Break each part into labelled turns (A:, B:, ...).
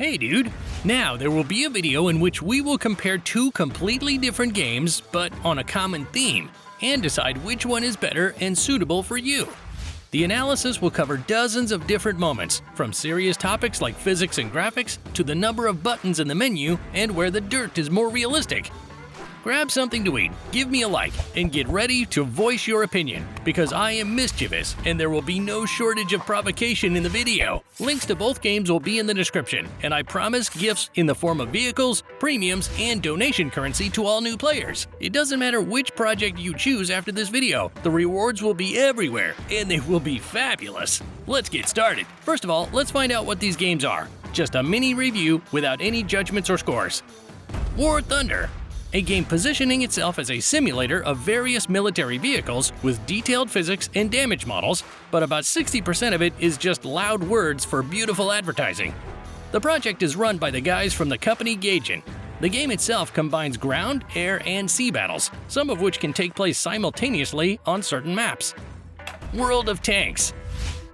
A: Hey dude! Now there will be a video in which we will compare two completely different games but on a common theme and decide which one is better and suitable for you. The analysis will cover dozens of different moments, from serious topics like physics and graphics to the number of buttons in the menu and where the dirt is more realistic. Grab something to eat, give me a like, and get ready to voice your opinion, because I am mischievous and there will be no shortage of provocation in the video. Links to both games will be in the description, and I promise gifts in the form of vehicles, premiums, and donation currency to all new players. It doesn't matter which project you choose after this video, the rewards will be everywhere, and they will be fabulous. Let's get started. First of all, let's find out what these games are. Just a mini review without any judgments or scores. War Thunder. A game positioning itself as a simulator of various military vehicles with detailed physics and damage models, but about 60% of it is just loud words for beautiful advertising. The project is run by the guys from the company Gaijin. The game itself combines ground, air, and sea battles, some of which can take place simultaneously on certain maps. World of Tanks.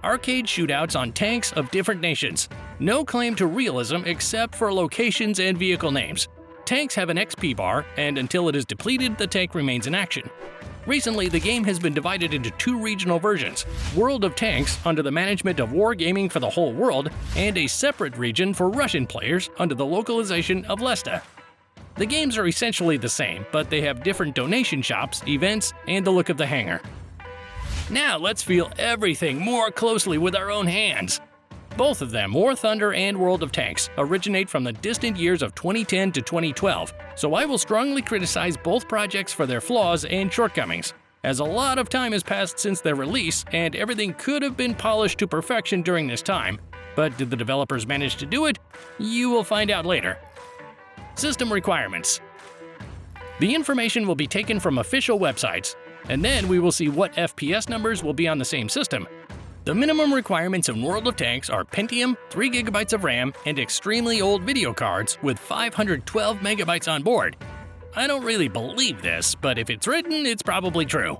A: Arcade shootouts on tanks of different nations. No claim to realism except for locations and vehicle names. Tanks have an XP bar, and until it is depleted, the tank remains in action. Recently, the game has been divided into two regional versions: World of Tanks under the management of Wargaming for the whole world, and a separate region for Russian players under the localization of Lesta. The games are essentially the same, but they have different donation shops, events, and the look of the hangar. Now let's feel everything more closely with our own hands. Both of them, War Thunder and World of Tanks, originate from the distant years of 2010 to 2012, so I will strongly criticize both projects for their flaws and shortcomings, as a lot of time has passed since their release and everything could have been polished to perfection during this time. But did the developers manage to do it? You will find out later. System requirements. The information will be taken from official websites, and then we will see what FPS numbers will be on the same system. The minimum requirements in World of Tanks are Pentium, 3GB of RAM, and extremely old video cards with 512 MB on board. I don't really believe this, but if it's written, it's probably true.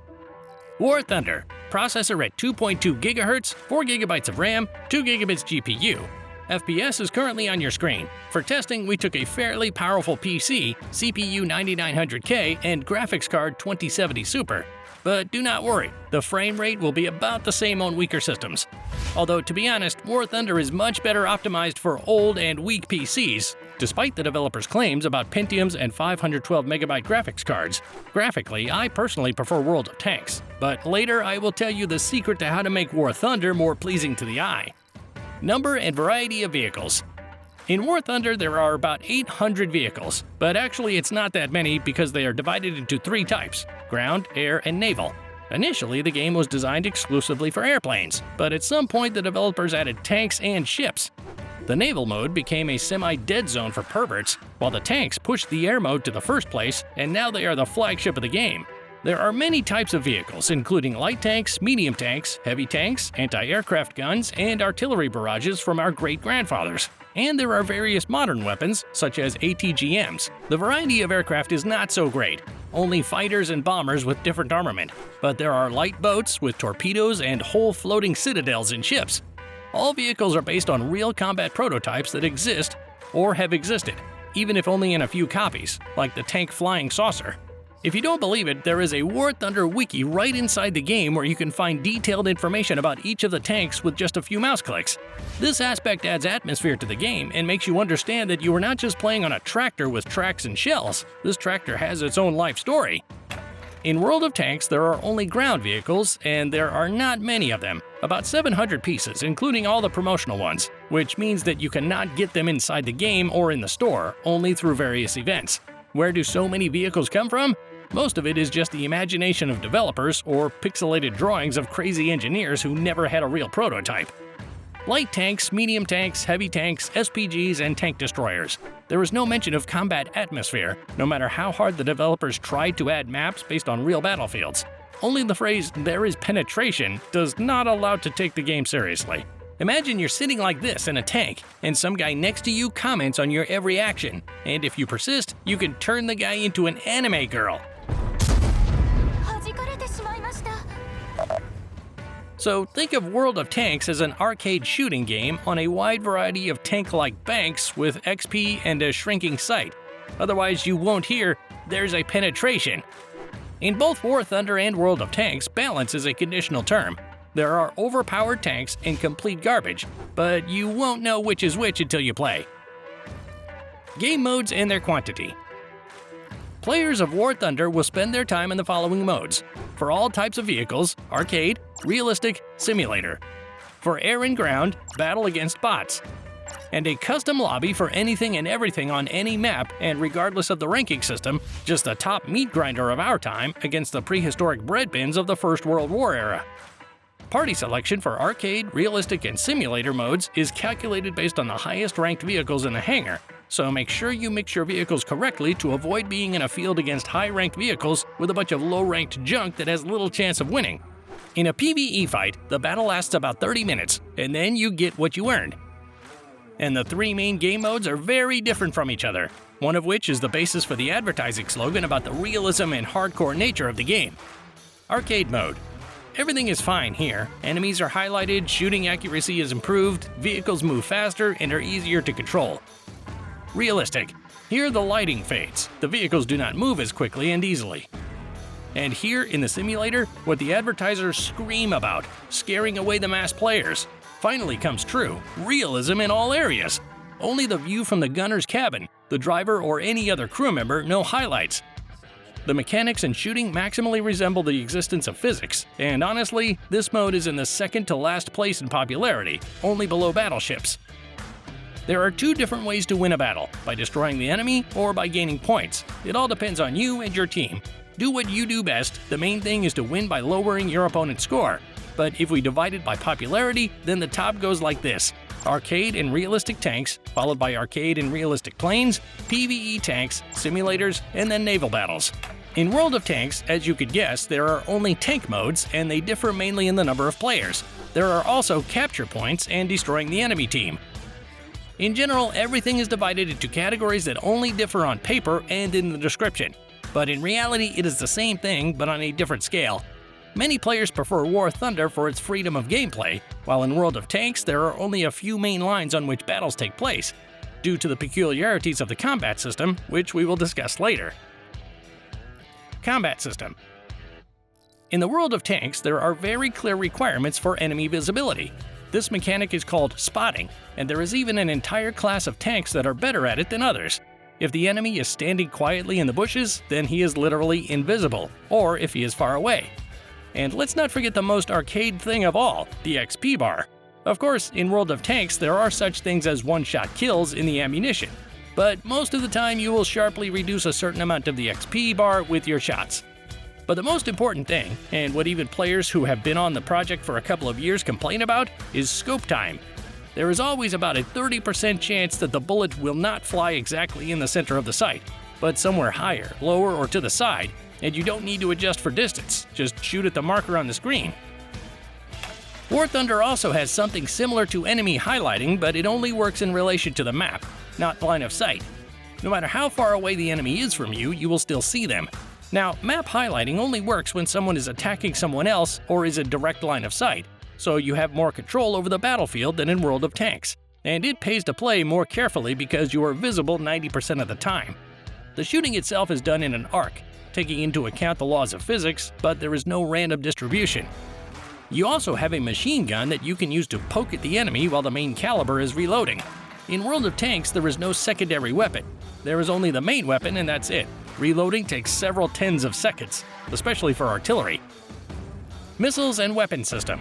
A: War Thunder. Processor at 2.2 GHz, 4GB of RAM, 2GB GPU. FPS is currently on your screen. For testing, we took a fairly powerful PC, CPU 9900K, and graphics card 2070 Super. But do not worry, the frame rate will be about the same on weaker systems. Although, to be honest, War Thunder is much better optimized for old and weak PCs, despite the developers' claims about Pentiums and 512 MB graphics cards. Graphically, I personally prefer World of Tanks, but later I will tell you the secret to how to make War Thunder more pleasing to the eye. Number and variety of vehicles. In War Thunder, there are about 800 vehicles, but actually it's not that many because they are divided into three types: ground, air, and naval. Initially, the game was designed exclusively for airplanes, but at some point the developers added tanks and ships. The naval mode became a semi-dead zone for perverts, while the tanks pushed the air mode to the first place, and now they are the flagship of the game. There are many types of vehicles, including light tanks, medium tanks, heavy tanks, anti-aircraft guns, and artillery barrages from our great-grandfathers. And there are various modern weapons, such as ATGMs. The variety of aircraft is not so great, only fighters and bombers with different armament. But there are light boats with torpedoes and whole floating citadels in ships. All vehicles are based on real combat prototypes that exist or have existed, even if only in a few copies, like the tank Flying Saucer. If you don't believe it, there is a War Thunder wiki right inside the game where you can find detailed information about each of the tanks with just a few mouse clicks. This aspect adds atmosphere to the game and makes you understand that you are not just playing on a tractor with tracks and shells. This tractor has its own life story. In World of Tanks, there are only ground vehicles, and there are not many of them. About 700 pieces, including all the promotional ones, which means that you cannot get them inside the game or in the store, only through various events. Where do so many vehicles come from? Most of it is just the imagination of developers or pixelated drawings of crazy engineers who never had a real prototype. Light tanks, medium tanks, heavy tanks, SPGs, and tank destroyers. There is no mention of combat atmosphere, no matter how hard the developers tried to add maps based on real battlefields. Only the phrase "there is penetration" does not allow to take the game seriously. Imagine you're sitting like this in a tank, and some guy next to you comments on your every action, and if you persist, you can turn the guy into an anime girl. So think of World of Tanks as an arcade shooting game on a wide variety of tank-like banks with XP and a shrinking sight. Otherwise, you won't hear, "There's a penetration." In both War Thunder and World of Tanks, balance is a conditional term. There are overpowered tanks and complete garbage, but you won't know which is which until you play. Game modes and their quantity. Players of War Thunder will spend their time in the following modes. For all types of vehicles, arcade, realistic, simulator. For air and ground, battle against bots. And a custom lobby for anything and everything on any map, and regardless of the ranking system, just the top meat grinder of our time against the prehistoric bread bins of the First World War era. Party selection for arcade, realistic, and simulator modes is calculated based on the highest ranked vehicles in the hangar, so make sure you mix your vehicles correctly to avoid being in a field against high-ranked vehicles with a bunch of low-ranked junk that has little chance of winning. In a PvE fight, the battle lasts about 30 minutes, and then you get what you earned. And the three main game modes are very different from each other, one of which is the basis for the advertising slogan about the realism and hardcore nature of the game. Arcade mode. Everything is fine here. Enemies are highlighted, shooting accuracy is improved, vehicles move faster and are easier to control. Realistic. Here the lighting fades. The vehicles do not move as quickly and easily. And here in the simulator, what the advertisers scream about, scaring away the mass players, finally comes true. Realism in all areas. Only the view from the gunner's cabin, the driver or any other crew member, no highlights. The mechanics and shooting maximally resemble the existence of physics, and honestly, this mode is in the second to last place in popularity, only below battleships. There are two different ways to win a battle, by destroying the enemy or by gaining points. It all depends on you and your team. Do what you do best. The main thing is to win by lowering your opponent's score. But if we divide it by popularity, then the top goes like this: arcade and realistic tanks, followed by arcade and realistic planes, PvE tanks, simulators, and then naval battles. In World of Tanks, as you could guess, there are only tank modes, and they differ mainly in the number of players. There are also capture points and destroying the enemy team. In general, everything is divided into categories that only differ on paper and in the description. But in reality, it is the same thing, but on a different scale. Many players prefer War Thunder for its freedom of gameplay, while in World of Tanks there are only a few main lines on which battles take place, due to the peculiarities of the combat system, which we will discuss later. Combat system. In the World of Tanks, there are very clear requirements for enemy visibility. This mechanic is called spotting, and there is even an entire class of tanks that are better at it than others. If the enemy is standing quietly in the bushes, then he is literally invisible, or if he is far away. And let's not forget the most arcade thing of all, the XP bar. Of course, in World of Tanks there are such things as one-shot kills in the ammunition, but most of the time you will sharply reduce a certain amount of the XP bar with your shots. But the most important thing, and what even players who have been on the project for a couple of years complain about, is scope time. There is always about a 30% chance that the bullet will not fly exactly in the center of the sight, but somewhere higher, lower, or to the side, and you don't need to adjust for distance, just shoot at the marker on the screen. War Thunder also has something similar to enemy highlighting, but it only works in relation to the map, not line of sight. No matter how far away the enemy is from you, you will still see them. Now, map highlighting only works when someone is attacking someone else or is in direct line of sight, so you have more control over the battlefield than in World of Tanks. And it pays to play more carefully because you are visible 90% of the time. The shooting itself is done in an arc, taking into account the laws of physics, but there is no random distribution. You also have a machine gun that you can use to poke at the enemy while the main caliber is reloading. In World of Tanks, there is no secondary weapon. There is only the main weapon and that's it. Reloading takes several tens of seconds, especially for artillery. Missiles and weapon system.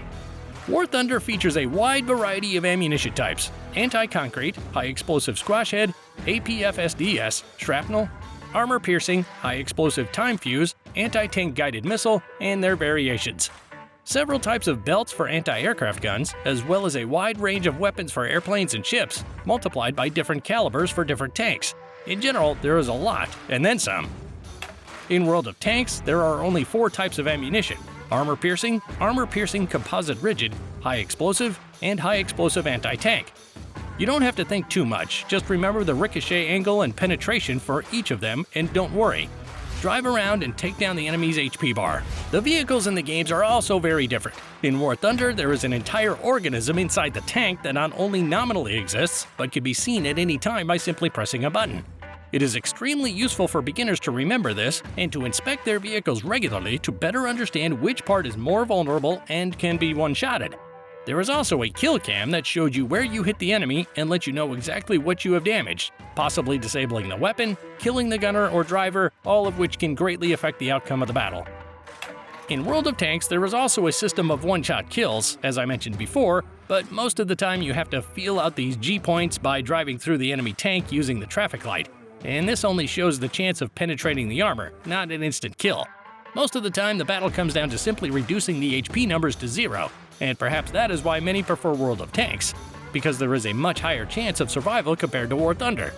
A: War Thunder features a wide variety of ammunition types: anti-concrete, high-explosive squash head, APFSDS, shrapnel, armor-piercing, high-explosive time fuse, anti-tank guided missile, and their variations. Several types of belts for anti-aircraft guns, as well as a wide range of weapons for airplanes and ships, multiplied by different calibers for different tanks. In general, there is a lot, and then some. In World of Tanks, there are only 4 types of ammunition: armor-piercing composite rigid, high-explosive, and high-explosive anti-tank. You don't have to think too much, just remember the ricochet angle and penetration for each of them, and don't worry. drive around and take down the enemy's HP bar. The vehicles in the games are also very different. In War Thunder, there is an entire organism inside the tank that not only nominally exists, but can be seen at any time by simply pressing a button. It is extremely useful for beginners to remember this and to inspect their vehicles regularly to better understand which part is more vulnerable and can be one-shotted. There is also a kill cam that showed you where you hit the enemy and lets you know exactly what you have damaged, possibly disabling the weapon, killing the gunner or driver, all of which can greatly affect the outcome of the battle. In World of Tanks, there is also a system of one-shot kills, as I mentioned before, but most of the time you have to feel out these G-points by driving through the enemy tank using the traffic light, and this only shows the chance of penetrating the armor, not an instant kill. Most of the time, the battle comes down to simply reducing the HP numbers to 0, and perhaps that is why many prefer World of Tanks, because there is a much higher chance of survival compared to War Thunder.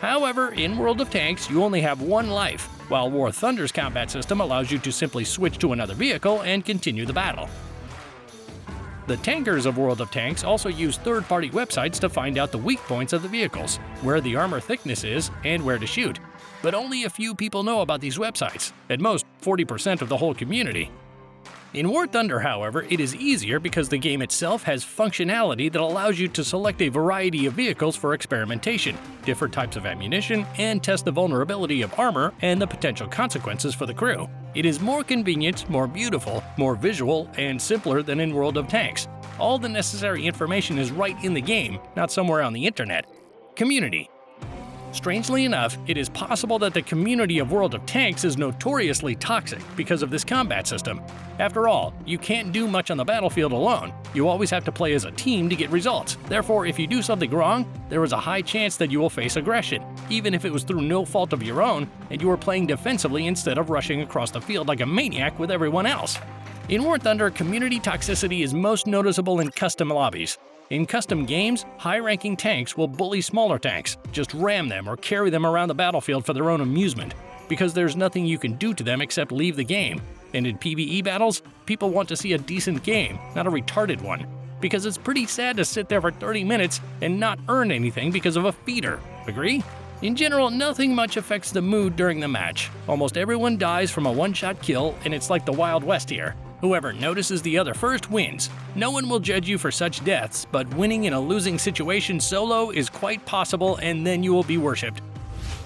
A: However, in World of Tanks, you only have one life, while War Thunder's combat system allows you to simply switch to another vehicle and continue the battle. The tankers of World of Tanks also use third-party websites to find out the weak points of the vehicles, where the armor thickness is, and where to shoot. But only a few people know about these websites, at most 40% of the whole community. In War Thunder, however, it is easier because the game itself has functionality that allows you to select a variety of vehicles for experimentation, different types of ammunition, and test the vulnerability of armor and the potential consequences for the crew. It is more convenient, more beautiful, more visual, and simpler than in World of Tanks. All the necessary information is right in the game, not somewhere on the internet. Community. Strangely enough, it is possible that the community of World of Tanks is notoriously toxic because of this combat system. After all, you can't do much on the battlefield alone. You always have to play as a team to get results. Therefore, if you do something wrong, there is a high chance that you will face aggression, even if it was through no fault of your own and you were playing defensively instead of rushing across the field like a maniac with everyone else. In War Thunder, community toxicity is most noticeable in custom lobbies. In custom games, high-ranking tanks will bully smaller tanks, just ram them or carry them around the battlefield for their own amusement, because there's nothing you can do to them except leave the game. And in PvE battles, people want to see a decent game, not a retarded one, because it's pretty sad to sit there for 30 minutes and not earn anything because of a feeder. Agree? In general, nothing much affects the mood during the match. Almost everyone dies from a one-shot kill, and it's like the Wild West here. Whoever notices the other first wins. No one will judge you for such deaths, but winning in a losing situation solo is quite possible, and then you will be worshipped.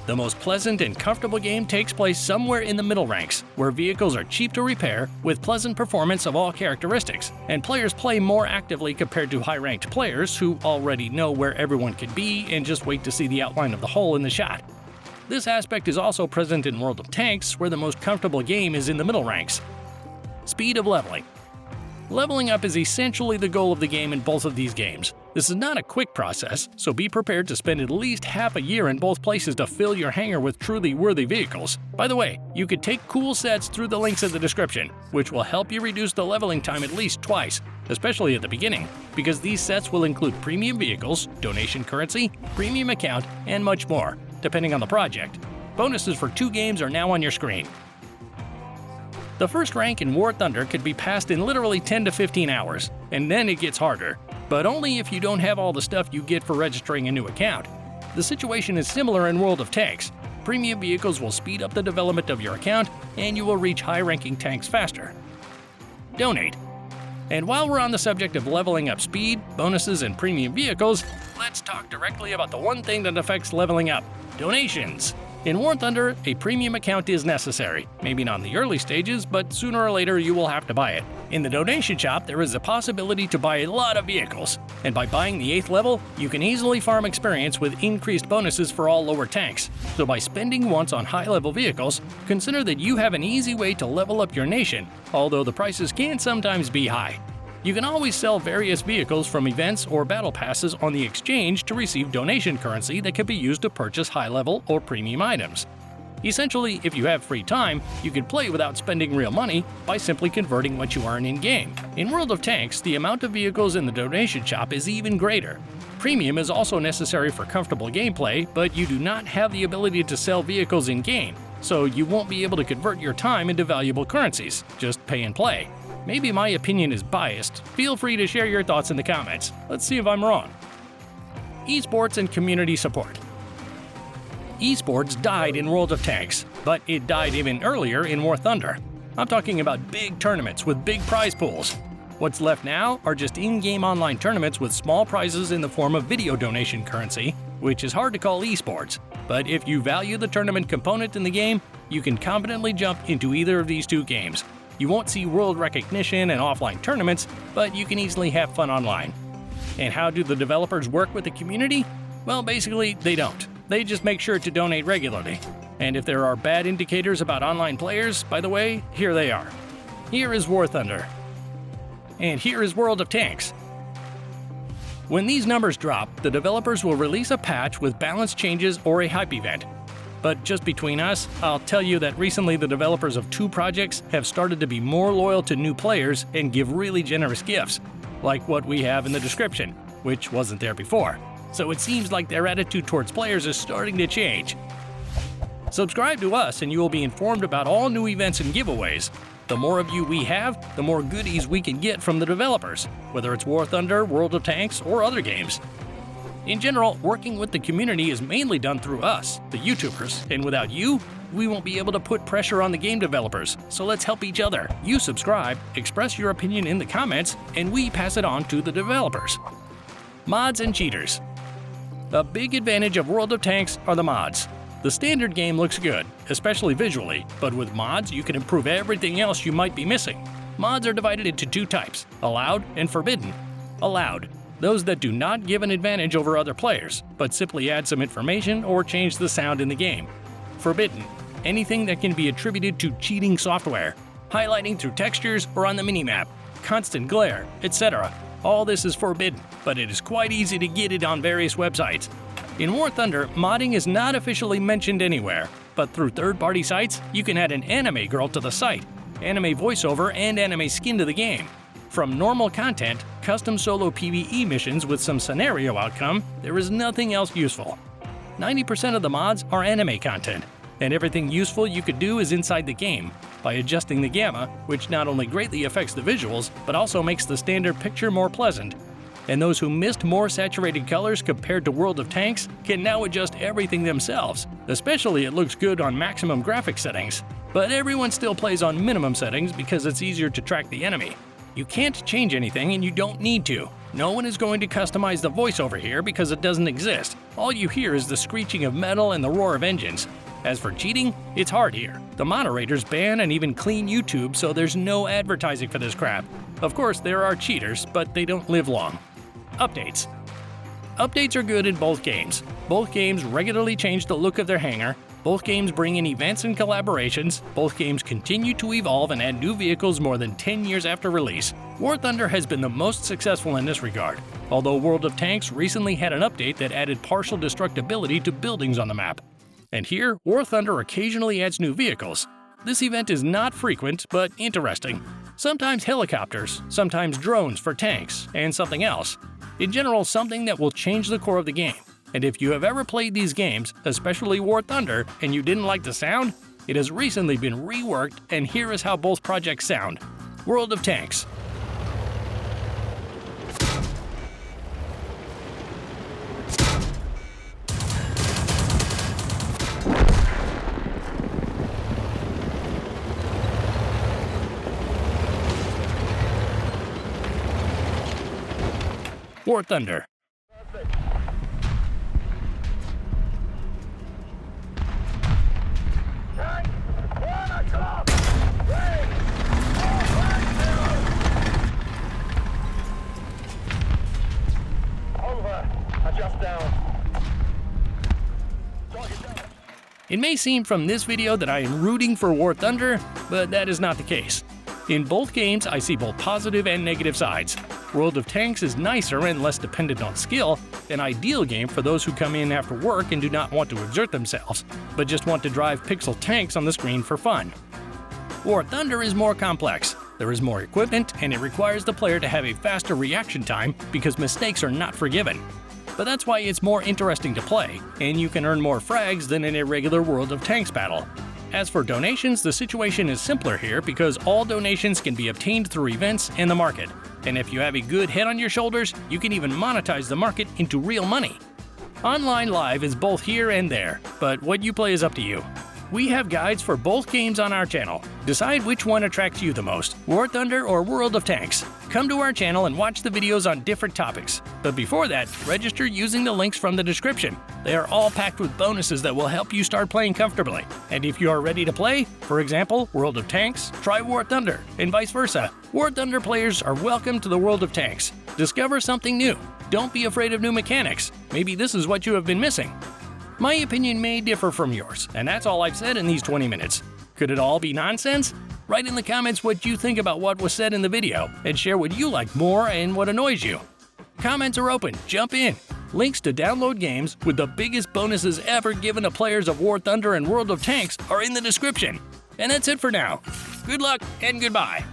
A: The most pleasant and comfortable game takes place somewhere in the middle ranks, where vehicles are cheap to repair, with pleasant performance of all characteristics, and players play more actively compared to high-ranked players who already know where everyone can be and just wait to see the outline of the hole in the shot. This aspect is also present in World of Tanks, where the most comfortable game is in the middle ranks. Speed of leveling. Leveling up is essentially the goal of the game in both of these games. This is not a quick process, so be prepared to spend at least half a year in both places to fill your hangar with truly worthy vehicles. By the way, you could take cool sets through the links in the description, which will help you reduce the leveling time at least twice, especially at the beginning, because these sets will include premium vehicles, donation currency, premium account, and much more, depending on the project. Bonuses for 2 games are now on your screen. The first rank in War Thunder could be passed in literally 10 to 15 hours, and then it gets harder, but only if you don't have all the stuff you get for registering a new account. The situation is similar in World of Tanks. Premium vehicles will speed up the development of your account, and you will reach high-ranking tanks faster. Donate. And while we're on the subject of leveling up speed, bonuses, and premium vehicles, let's talk directly about the one thing that affects leveling up: donations. In War Thunder, a premium account is necessary. Maybe not in the early stages, but sooner or later you will have to buy it. In the donation shop, there is a possibility to buy a lot of vehicles, and by buying the 8th level, you can easily farm experience with increased bonuses for all lower tanks. So by spending once on high-level vehicles, consider that you have an easy way to level up your nation, although the prices can sometimes be high. You can always sell various vehicles from events or battle passes on the exchange to receive donation currency that can be used to purchase high-level or premium items. Essentially, if you have free time, you can play without spending real money by simply converting what you earn in-game. In World of Tanks, the amount of vehicles in the donation shop is even greater. Premium is also necessary for comfortable gameplay, but you do not have the ability to sell vehicles in-game, so you won't be able to convert your time into valuable currencies. Just pay and play. Maybe my opinion is biased. Feel free to share your thoughts in the comments. Let's see if I'm wrong. Esports and community support. Esports died in World of Tanks, but it died even earlier in War Thunder. I'm talking about big tournaments with big prize pools. What's left now are just in-game online tournaments with small prizes in the form of video donation currency, which is hard to call esports. But if you value the tournament component in the game, you can confidently jump into either of these two games. You won't see world recognition and offline tournaments, but you can easily have fun online. And how do the developers work with the community? Well, basically, they don't. They just make sure to donate regularly. And if there are bad indicators about online players, by the way, here they are. Here is War Thunder. And here is World of Tanks. When these numbers drop, the developers will release a patch with balance changes or a hype event. But just between us, I'll tell you that recently the developers of two projects have started to be more loyal to new players and give really generous gifts, like what we have in the description, which wasn't there before. So it seems like their attitude towards players is starting to change. Subscribe to us and you will be informed about all new events and giveaways. The more of you we have, the more goodies we can get from the developers, whether it's War Thunder, World of Tanks, or other games. In general, working with the community is mainly done through us, the YouTubers, and without you, we won't be able to put pressure on the game developers, so let's help each other. You subscribe, express your opinion in the comments, and we pass it on to the developers. Mods and cheaters. A big advantage of World of Tanks are the mods. The standard game looks good, especially visually, but with mods you can improve everything else you might be missing. Mods are divided into two types, allowed and forbidden. Allowed, those that do not give an advantage over other players, but simply add some information or change the sound in the game. Forbidden, anything that can be attributed to cheating software, highlighting through textures or on the minimap, constant glare, etc. All this is forbidden, but it is quite easy to get it on various websites. In War Thunder, modding is not officially mentioned anywhere, but through third-party sites, you can add an anime girl to the site, anime voiceover, and anime skin to the game. From normal content, custom solo PvE missions with some scenario outcome, there is nothing else useful. 90% of the mods are anime content, and everything useful you could do is inside the game, by adjusting the gamma, which not only greatly affects the visuals, but also makes the standard picture more pleasant. And those who missed more saturated colors compared to World of Tanks can now adjust everything themselves. Especially it looks good on maximum graphic settings. But everyone still plays on minimum settings because it's easier to track the enemy. You can't change anything and you don't need to. No one is going to customize the voiceover here because it doesn't exist. All you hear is the screeching of metal and the roar of engines. As for cheating, it's hard here. The moderators ban and even clean YouTube, so there's no advertising for this crap. Of course, there are cheaters, but they don't live long. Updates. Updates are good in both games. Both games regularly change the look of their hangar. Both games bring in events and collaborations. Both games continue to evolve and add new vehicles more than 10 years after release. War Thunder has been the most successful in this regard, although World of Tanks recently had an update that added partial destructibility to buildings on the map. And here, War Thunder occasionally adds new vehicles. This event is not frequent, but interesting. Sometimes helicopters, sometimes drones for tanks, and something else. In general, something that will change the core of the game. And if you have ever played these games, especially War Thunder, and you didn't like the sound, it has recently been reworked, and here is how both projects sound. World of Tanks. War Thunder. It may seem from this video that I am rooting for War Thunder, but that is not the case. In both games, I see both positive and negative sides. World of Tanks is nicer and less dependent on skill, an ideal game for those who come in after work and do not want to exert themselves, but just want to drive pixel tanks on the screen for fun. War Thunder is more complex. There is more equipment, and it requires the player to have a faster reaction time because mistakes are not forgiven. But that's why it's more interesting to play, and you can earn more frags than in a regular World of Tanks battle. As for donations, the situation is simpler here because all donations can be obtained through events and the market. And if you have a good head on your shoulders, you can even monetize the market into real money. Online Live is both here and there, but what you play is up to you. We have guides for both games on our channel. Decide which one attracts you the most, War Thunder or World of Tanks. Come to our channel and watch the videos on different topics. But before that, register using the links from the description. They are all packed with bonuses that will help you start playing comfortably. And if you are ready to play, for example, World of Tanks, try War Thunder, and vice versa. War Thunder players are welcome to the World of Tanks. Discover something new. Don't be afraid of new mechanics. Maybe this is what you have been missing. My opinion may differ from yours, and that's all I've said in these 20 minutes. Could it all be nonsense? Write in the comments what you think about what was said in the video, and share what you like more and what annoys you. Comments are open, jump in. Links to download games with the biggest bonuses ever given to players of War Thunder and World of Tanks are in the description. And that's it for now. Good luck and goodbye.